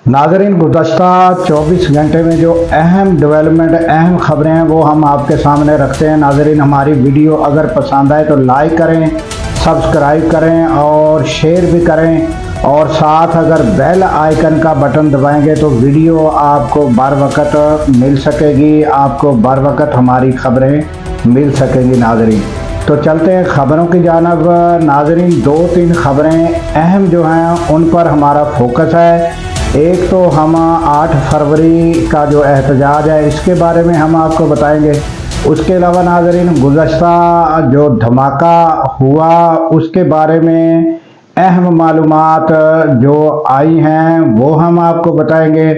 नाज़रीन, गुज़श्ता 24 घंटे में जो अहम डेवलपमेंट, अहम खबरें हैं वो हम आपके सामने रखते हैं। नाज़रीन, हमारी वीडियो अगर पसंद आए तो लाइक करें, सब्सक्राइब करें और शेयर भी करें, और साथ अगर बेल आइकन का बटन दबाएंगे तो वीडियो आपको बर वक्त मिल सकेगी, आपको बर वक्त हमारी खबरें मिल सकेंगी। नाज़रीन, तो चलते हैं खबरों की जानब। नाज़रीन, 2-3 खबरें अहम जो हैं उन पर हमारा फोकस है। एक तो हम 8 फरवरी का जो एहतजाज है इसके बारे में हम आपको बताएंगे। उसके अलावा नाज़रीन, गुज़श्ता जो धमाका हुआ उसके बारे में अहम मालूमात जो आई हैं वो हम आपको बताएंगे।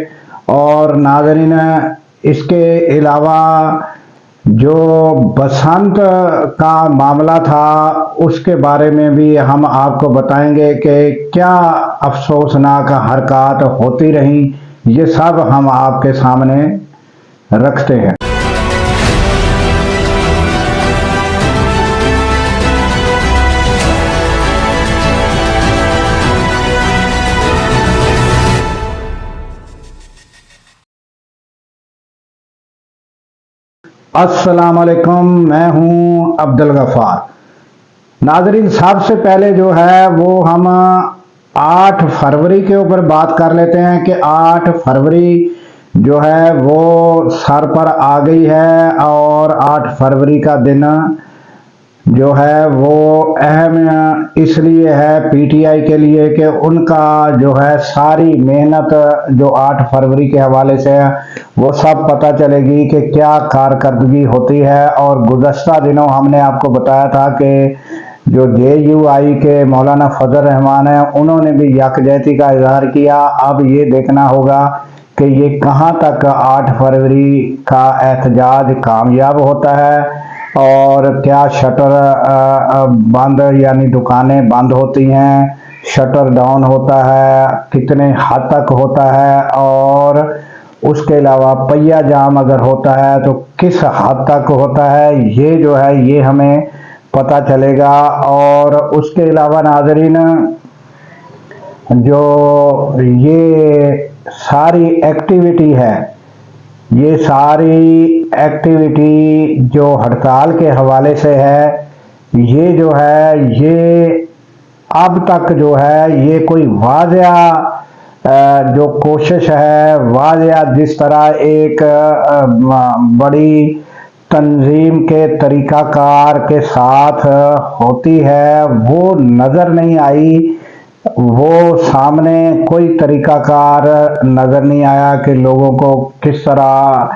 और नाज़रीन, इसके अलावा जो बसंत का मामला था उसके बारे में भी हम आपको बताएंगे कि क्या अफसोसनाक हरकत होती रही। ये सब हम आपके सामने रखते हैं। अस्सलाम वालेकुम, मैं हूं अब्दुल गफ़ार। नाज़रीन, सबसे पहले जो है वो हम 8 फरवरी के ऊपर बात कर लेते हैं कि 8 फरवरी जो है वो सर पर आ गई है। और 8 फरवरी का दिन जो है वो अहम इसलिए है पीटीआई के लिए कि उनका जो है सारी मेहनत जो 8 फरवरी के हवाले से है वो सब पता चलेगी कि क्या कारकर्दगी होती है। और गुज़श्ता दिनों हमने आपको बताया था कि जो JUI के मौलाना फजल रहमान हैं उन्होंने भी यकजहती का इजहार किया। अब ये देखना होगा कि ये कहाँ तक 8 फरवरी का एहतजाज कामयाब होता है और क्या शटर बंद यानी दुकानें बंद होती हैं, शटर डाउन होता है, कितने हद तक होता है, और उसके अलावा पहिया जाम अगर होता है तो किस हद तक होता है, ये जो है ये हमें पता चलेगा। और उसके अलावा नाज़रीन, जो ये सारी एक्टिविटी है, ये सारी एक्टिविटी जो हड़ताल के हवाले से है, ये जो है ये अब तक जो है ये कोई वाज़िया जो कोशिश है, वाज़िया जिस तरह एक बड़ी तंजीम के तरीक़ाकार के साथ होती है वो नज़र नहीं आई। वो सामने कोई तरीक़ाकार नज़र नहीं आया कि लोगों को किस तरह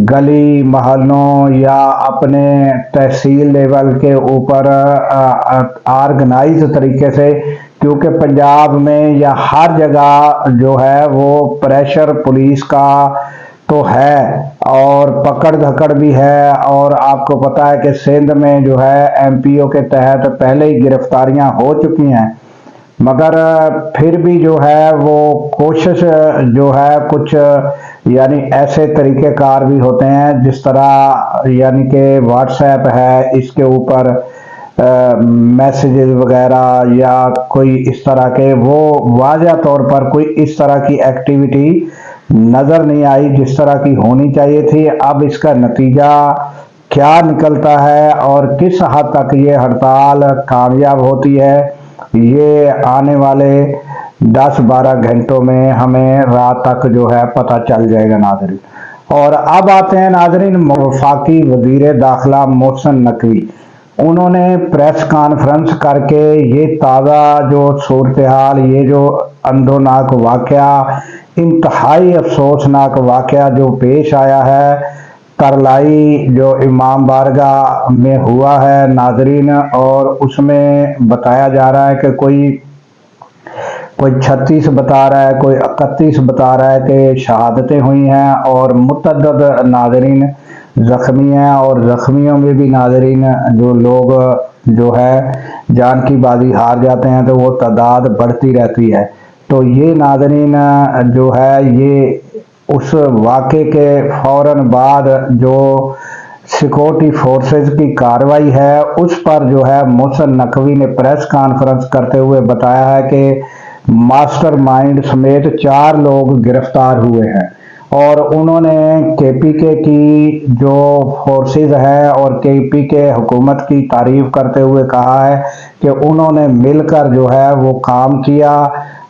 गली मोहल्लों या अपने तहसील लेवल के ऊपर ऑर्गेनाइज तरीके से, क्योंकि पंजाब में या हर जगह जो है वो प्रेशर पुलिस का तो है और पकड़ धकड़ भी है। और आपको पता है कि सिंध में जो है MPO के तहत पहले ही गिरफ्तारियां हो चुकी हैं, मगर फिर भी जो है वो कोशिश जो है कुछ यानी ऐसे तरीक़ेकार भी होते हैं जिस तरह यानी कि व्हाट्सएप है, इसके ऊपर मैसेजेस वगैरह या कोई इस तरह के, वो वाज़िया तौर पर कोई इस तरह की एक्टिविटी नज़र नहीं आई जिस तरह की होनी चाहिए थी। अब इसका नतीजा क्या निकलता है और किस हद तक ये हड़ताल कामयाब होती है, ये आने वाले 10-12 घंटों में हमें रात तक जो है पता चल जाएगा नाज़रीन। और अब आते हैं नाज़रीन, वफाकी वज़ीर दाखिला मोहसिन नकवी, उन्होंने प्रेस कॉन्फ्रेंस करके ये ताज़ा जो सूरत हाल, ये जो अंधोनाक वाक़या, इंतहाई अफसोसनाक वाक़या जो पेश आया है करलाई जो इमाम बारगाह में हुआ है नाज़रीन, और उसमें बताया जा रहा है कि कोई 36 बता रहा है, कोई 31 बता रहा है कि शहादतें हुई हैं और मुतअद्दिद नाज़रीन ज़ख्मी हैं। और ज़ख्मियों में भी नाज़रीन जो लोग जो है जान की बाजी हार जाते हैं तो वो तादाद बढ़ती रहती है। तो ये नाज़रीन जो है ये उस वाक़े के फ़ौरन बाद जो सिक्योरिटी फोर्सेस की कार्रवाई है उस पर जो है मोहसिन नकवी ने प्रेस कॉन्फ्रेंस करते हुए बताया है कि मास्टर माइंड समेत 4 लोग गिरफ्तार हुए हैं। और उन्होंने केपीके की जो फोर्सेस है और केपीके हुकूमत की तारीफ करते हुए कहा है कि उन्होंने मिलकर जो है वो काम किया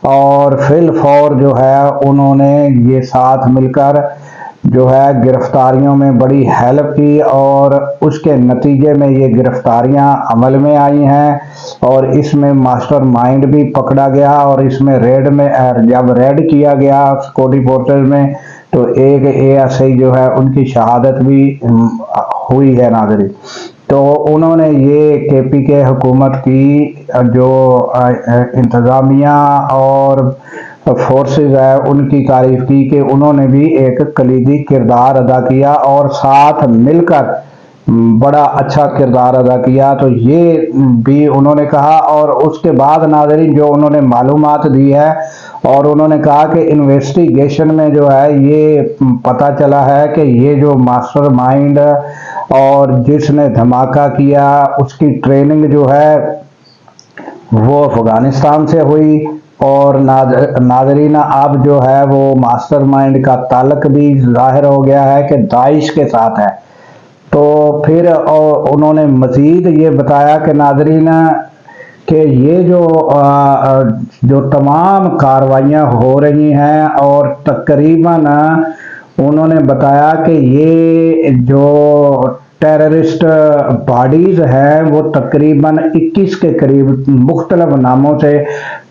और फिल फौर जो है उन्होंने ये साथ मिलकर जो है गिरफ्तारियों में बड़ी हेल्प की और उसके नतीजे में ये गिरफ्तारियां अमल में आई हैं। और इसमें मास्टर माइंड भी पकड़ा गया और इसमें रेड में जब रेड किया गया सिक्योरिटी फोर्सेस में तो एक एएसआई जो है उनकी शहादत भी हुई है नाज़रीन। तो उन्होंने ये केपीके हुकूमत की जो इंतज़ामिया और फोर्सेस है उनकी तारीफ की कि उन्होंने भी एक कलीदी किरदार अदा किया और साथ मिलकर बड़ा अच्छा किरदार अदा किया। तो ये भी उन्होंने कहा और उसके बाद नाज़रीन जो उन्होंने मालूमात दी है और उन्होंने कहा कि इन्वेस्टिगेशन में जो है ये पता चला है कि ये जो मास्टर माइंड और जिसने धमाका किया उसकी ट्रेनिंग जो है वो अफगानिस्तान से हुई। और नाज़रीन अब जो है वो मास्टर माइंड का ताल्लुक भी जाहिर हो गया है कि दाइश के साथ है। तो फिर उन्होंने मज़ीद ये बताया कि नाज़रीन कि ये जो तमाम कार्रवाइयाँ हो रही हैं और तकरीबन उन्होंने बताया कि ये जो टेररिस्ट बॉडीज़ हैं वो तकरीबन 21 के करीब मुख्तलिफ नामों से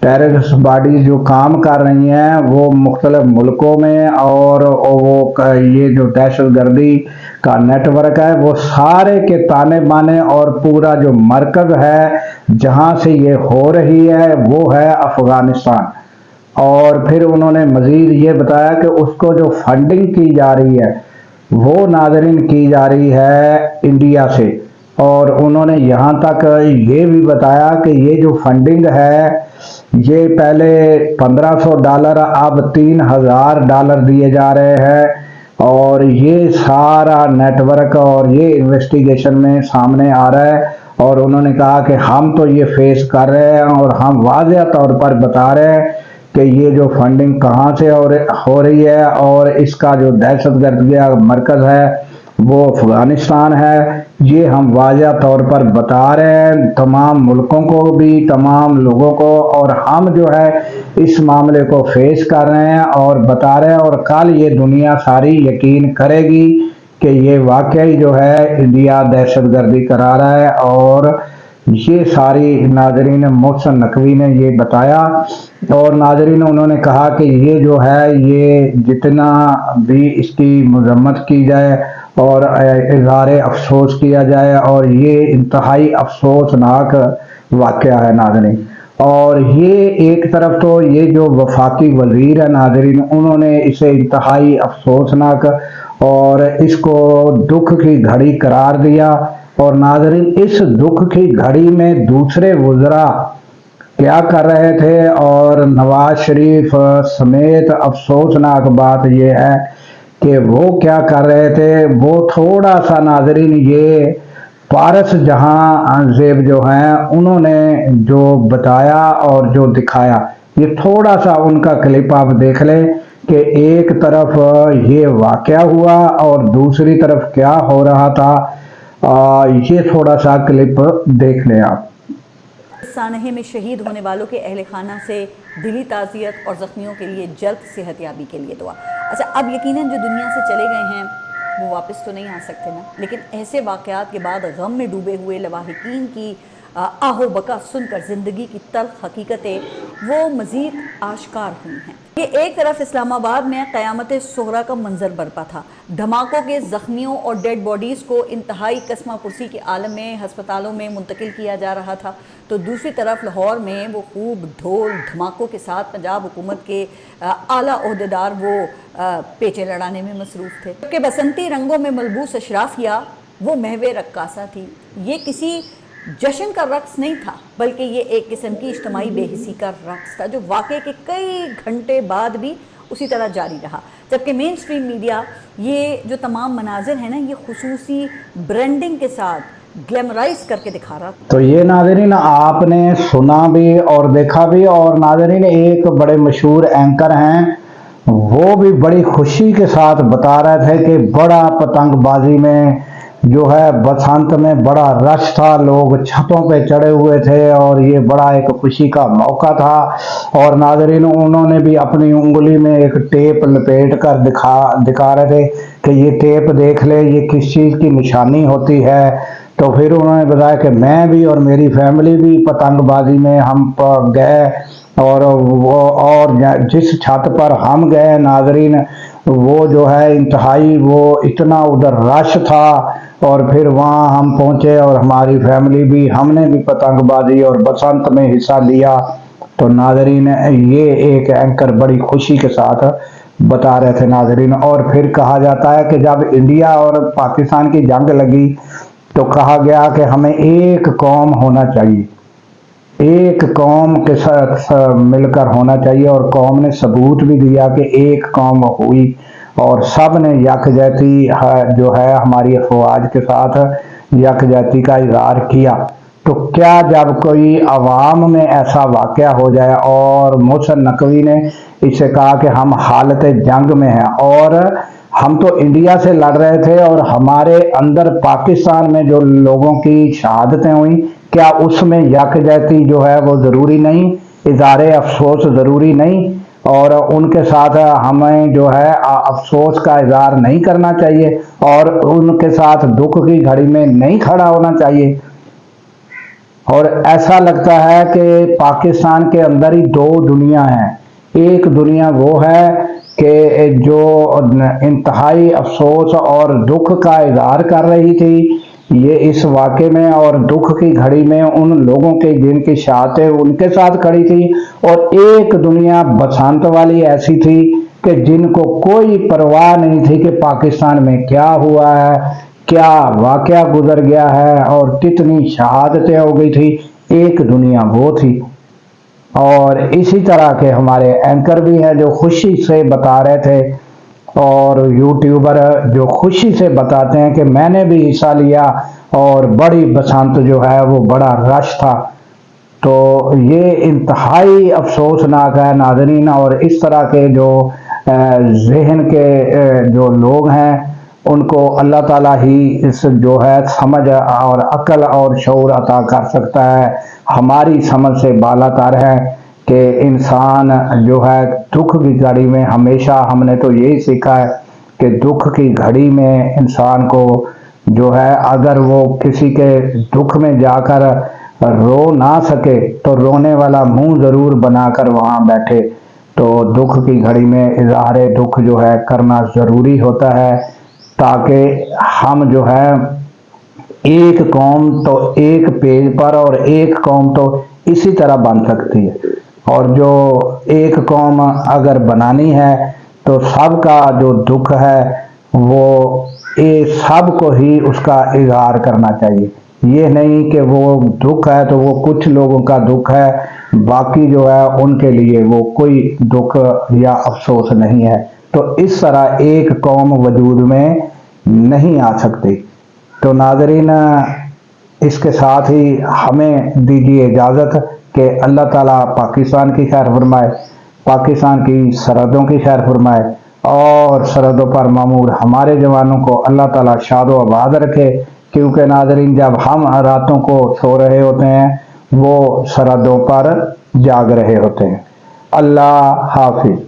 टेररिस्ट बॉडीज़ जो काम कर रही हैं वो मुख्तलिफ मुल्कों में और वो ये जो दहशतगर्दी का नेटवर्क है वो सारे के ताने बाने और पूरा जो मरकज़ है जहां से ये हो रही है वो है अफगानिस्तान। और फिर उन्होंने मज़ीद ये बताया कि उसको जो फंडिंग की जा रही है वो नाज़रीन की जा रही है इंडिया से। और उन्होंने यहाँ तक ये भी बताया कि ये जो फंडिंग है ये पहले $1500 अब $3000 दिए जा रहे हैं और ये सारा नेटवर्क और ये इन्वेस्टिगेशन में सामने आ रहा है। और उन्होंने कहा कि हम तो ये फेस कर रहे हैं और हम वाज़ेह तौर पर बता रहे हैं कि ये जो फंडिंग कहाँ से हो रही है और इसका जो दहशतगर्दी का मरकज़ है वो अफगानिस्तान है। ये हम वाज़ेह तौर पर बता रहे हैं तमाम मुल्कों को भी तमाम लोगों को और हम जो है इस मामले को फेस कर रहे हैं और बता रहे हैं और कल ये दुनिया सारी यकीन करेगी कि ये वाकई जो है इंडिया दहशतगर्दी करा रहा है। और ये सारी नाज़रीन मोहसिन नकवी ने ये बताया। और नाज़रीन उन्होंने कहा कि ये जो है ये जितना भी इसकी मजम्मत की जाए और इज़हार अफसोस किया जाए और ये इंतहाई अफसोसनाक वाक़या है नाज़रीन। और ये एक तरफ तो ये जो वफाकी वज़ीर है नाज़रीन उन्होंने इसे इंतहाई अफसोसनाक और इसको दुख की घड़ी करार दिया। और नाज़रीन इस दुख की घड़ी में दूसरे वज़रा क्या कर रहे थे और नवाज शरीफ समेत अफसोसनाक बात यह है कि वो क्या कर रहे थे वो थोड़ा सा नाज़रीन ये पारस जहां जेब जो हैं उन्होंने जो बताया और जो दिखाया ये थोड़ा सा उनका क्लिप आप देख लें कि एक तरफ ये वाक़या हुआ और दूसरी तरफ क्या हो रहा था। ये थोड़ा सा क्लिप देख लें आप। सानहे में शहीद होने वालों के अहल खाना से दिली ताज़ियत और ज़ख्मियों के लिए जल्द सेहतयाबी के लिए दुआ। अच्छा, अब यकीनन जो दुनिया से चले गए हैं वो वापस तो नहीं आ सकते ना, लेकिन ऐसे वाक़यात के बाद गम में डूबे हुए लवाहिकीन की आहो बका सुनकर ज़िंदगी की तल्ख़ हकीकतें वो मज़ीद आश्कार हुई हैं। ये एक तरफ इस्लामाबाद में क़यामत सुग़रा का मंजर बरपा था, धमाकों के ज़ख्मियों और डेड बॉडीज़ को इंतहाई कसमा पुरसी के आलम में हस्पतालों में मुंतकिल किया जा रहा था, तो दूसरी तरफ लाहौर में वो खूब ढोल धमाकों के साथ पंजाब हुकूमत के आला ओहदेदार वो पेचे लड़ाने में मसरूफ़ थे। जबकि बसंती रंगों में मलबूस अशराफिया वो महवे रक्कासा थी। ये किसी जश्न का रक्स नहीं था बल्कि ये एक किस्म की इज्तिमाई बेहिसी का रक्स था जो वाक़े के कई घंटे बाद भी उसी तरह जारी रहा। जबकि मेन स्ट्रीम मीडिया ये जो तमाम मनाजिर हैं ना ये खुसूसी ब्रांडिंग के साथ ग्लैमराइज करके दिखा रहा। तो ये नाज़रीन आपने सुना भी और देखा भी। और नाज़रीन एक बड़े मशहूर एंकर हैं, वो भी बड़ी खुशी के साथ बता रहे थे कि बड़ा पतंगबाजी में जो है बसंत में बड़ा रश था, लोग छतों पे चढ़े हुए थे और ये बड़ा एक खुशी का मौका था। और नाज़रीन उन्होंने भी अपनी उंगली में एक टेप लपेट कर दिखा रहे थे कि ये टेप देख ले, ये किस चीज़ की निशानी होती है। तो फिर उन्होंने बताया कि मैं भी और मेरी फैमिली भी पतंगबाजी में हम गए और जिस छत पर हम गए नाज़रीन वो जो है इंतहाई वो इतना उधर रश था। और फिर वहाँ हम पहुँचे और हमारी फैमिली भी, हमने भी पतंगबाजी और बसंत में हिस्सा लिया। तो नाज़रीन ये एक एंकर बड़ी खुशी के साथ बता रहे थे नाज़रीन। और फिर कहा जाता है कि जब इंडिया और पाकिस्तान की जंग लगी तो कहा गया कि हमें एक कौम होना चाहिए, एक कौम के साथ मिलकर होना चाहिए। और कौम ने सबूत भी दिया कि एक कौम हुई और सब ने यकजहती जो है हमारी अफवाज के साथ यकजहती का इजहार किया। तो क्या जब कोई अवाम में ऐसा वाक़या हो जाए, और मोहसिन नकवी ने इससे कहा कि हम हालत जंग में हैं और हम तो इंडिया से लड़ रहे थे और हमारे अंदर पाकिस्तान में जो लोगों की शहादतें हुई, क्या उसमें यकजहती जो है वो ज़रूरी नहीं, इज़हार अफसोस ज़रूरी नहीं, और उनके साथ हमें जो है अफसोस का इज़हार नहीं करना चाहिए और उनके साथ दुख की घड़ी में नहीं खड़ा होना चाहिए। और ऐसा लगता है कि पाकिस्तान के अंदर ही दो दुनिया हैं। एक दुनिया वो है कि जो इंतहाई अफसोस और दुख का इजहार कर रही थी ये इस वाक़े में, और दुख की घड़ी में उन लोगों के जिनकी शहादतें उनके साथ खड़ी थी। और एक दुनिया बसंत वाली ऐसी थी कि जिनको कोई परवाह नहीं थी कि पाकिस्तान में क्या हुआ है, क्या वाक़या गुजर गया है और कितनी शहादतें हो गई थी। एक दुनिया वो थी। और इसी तरह के हमारे एंकर भी हैं जो खुशी से बता रहे थे, और यूट्यूबर जो खुशी से बताते हैं कि मैंने भी हिस्सा लिया और बड़ी बसंत जो है वो बड़ा रश था। तो ये इंतहाई अफसोसनाक है नाज़रीन। और इस तरह के जो जहन के जो लोग हैं उनको अल्लाह ताला ही इस जो है समझ और अक्ल और शऊर अता कर सकता है। हमारी समझ से बालातर है कि इंसान जो है दुख की घड़ी में हमेशा, हमने तो यही सीखा है कि दुख की घड़ी में इंसान को जो है अगर वो किसी के दुख में जाकर रो ना सके तो रोने वाला मुंह ज़रूर बनाकर वहाँ बैठे। तो दुख की घड़ी में इज़हार दुख जो है करना ज़रूरी होता है, ताकि हम जो है एक कौम तो एक पेज पर और एक कौम तो इसी तरह बन सकती है। और जो एक कौम अगर बनानी है तो सबका जो दुख है वो ये सब को ही उसका इजहार करना चाहिए। ये नहीं कि वो दुख है तो वो कुछ लोगों का दुख है, बाकी जो है उनके लिए वो कोई दुख या अफसोस नहीं है। तो इस तरह एक कौम वजूद में नहीं आ सकती। तो नाज़रीन इसके साथ ही हमें दीजिए इजाज़त कि अल्लाह ताला पाकिस्तान की खैर फरमाए, पाकिस्तान की सरहदों की खैर फरमाए और सरहदों पर मामूर हमारे जवानों को अल्लाह ताला शादो आबाद रखे। क्योंकि नाज़रीन जब हम रातों को सो रहे होते हैं वो सरहदों पर जाग रहे होते हैं। अल्लाह हाफिज़।